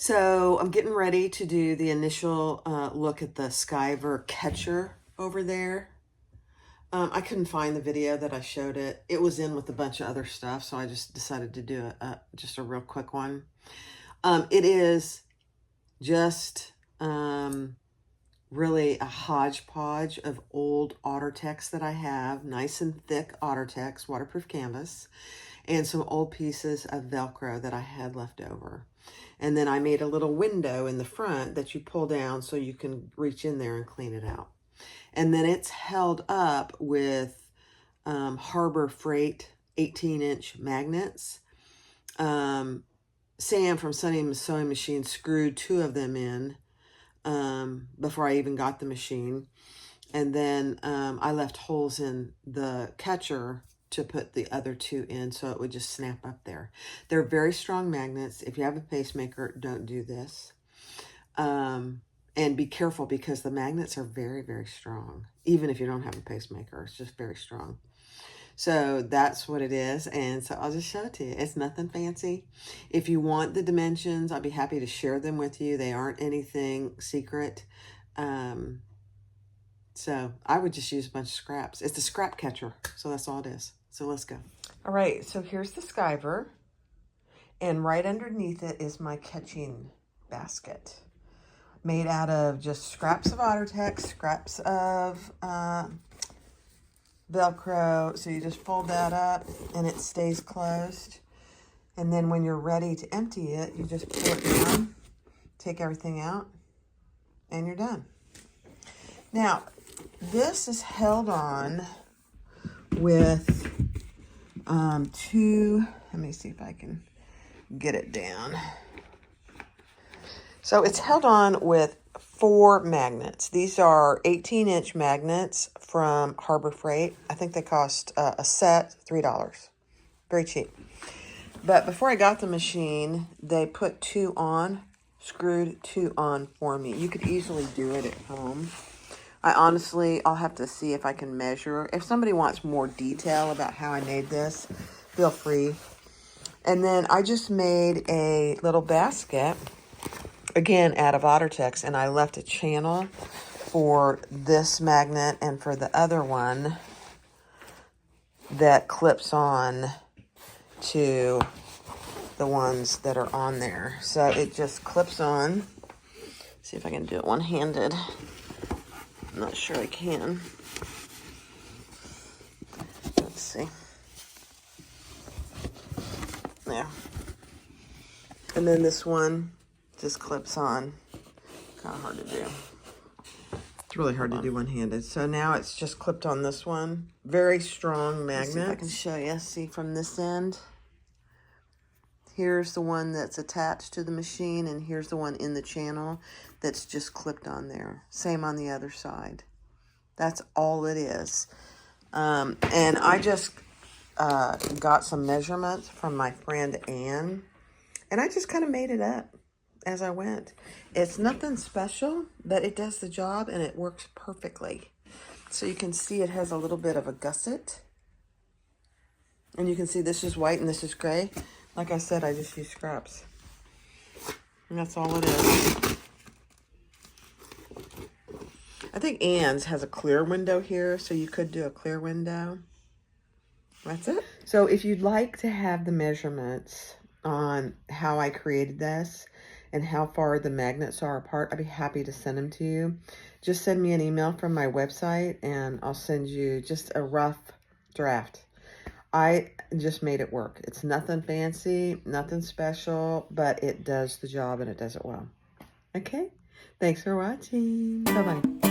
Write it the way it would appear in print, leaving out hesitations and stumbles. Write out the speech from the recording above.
So I'm getting ready to do the initial look at the Skiver catcher over there. I couldn't find the video that I showed it. It was in with a bunch of other stuff, so I just decided to do just a real quick one. It is just really a hodgepodge of old Ottertex that I have, nice and thick Ottertex waterproof canvas, and some old pieces of Velcro that I had left over. And then I made a little window in the front that you pull down so you can reach in there and clean it out. And then it's held up with Harbor Freight 18-inch magnets. Sam from Sunny Sewing Machine screwed 2 of them in before I even got the machine. And then I left holes in the catcher to put the other 2 in so it would just snap up there. They're very strong magnets. If you have a pacemaker, don't do this. And be careful because the magnets are very, very strong. Even if you don't have a pacemaker, it's just very strong. So that's what it is. And so I'll just show it to you. It's nothing fancy. If you want the dimensions, I'll be happy to share them with you. They aren't anything secret. So I would just use a bunch of scraps. It's a scrap catcher. So that's all it is. So let's go. All right. So here's the Skiver. And right underneath it is my catching basket. Made out of just scraps of Ottertex, scraps of Velcro. So you just fold that up and it stays closed. And then when you're ready to empty it, you just pull it down, take everything out, and you're done. Now, this is held on with 2, let me see if I can get it down. So it's held on with 4 magnets. These are 18-inch magnets from Harbor Freight. I think they cost a set $3. Very cheap. But before I got the machine, they put 2 on, screwed 2 on for me. You could easily do it at home. I'll have to see if I can measure. If somebody wants more detail about how I made this, feel free. And then I just made a little basket, again, out of Ottertex, and I left a channel for this magnet and for the other one that clips on to the ones that are on there. So it just clips on. See if I can do it one-handed. I'm not sure I can. Let's see. There. And then this one just clips on. Kind of hard to do. It's really hard to do one-handed. So now it's just clipped on this one. Very strong magnet. See if I can show you. See from this end. Here's the one that's attached to the machine, and here's the one in the channel that's just clipped on there. Same on the other side. That's all it is. And I just got some measurements from my friend Anne, and I just kind of made it up as I went. It's nothing special, but it does the job, and it works perfectly. So you can see it has a little bit of a gusset. And you can see this is white and this is gray. Like I said, I just use scraps. And that's all it is. I think Anne's has a clear window here, so you could do a clear window. That's it. So if you'd like to have the measurements on how I created this and how far the magnets are apart, I'd be happy to send them to you. Just send me an email from my website and I'll send you just a rough draft. I just made it work. It's nothing fancy, nothing special, but it does the job and it does it well. Okay? Thanks for watching. Bye-bye.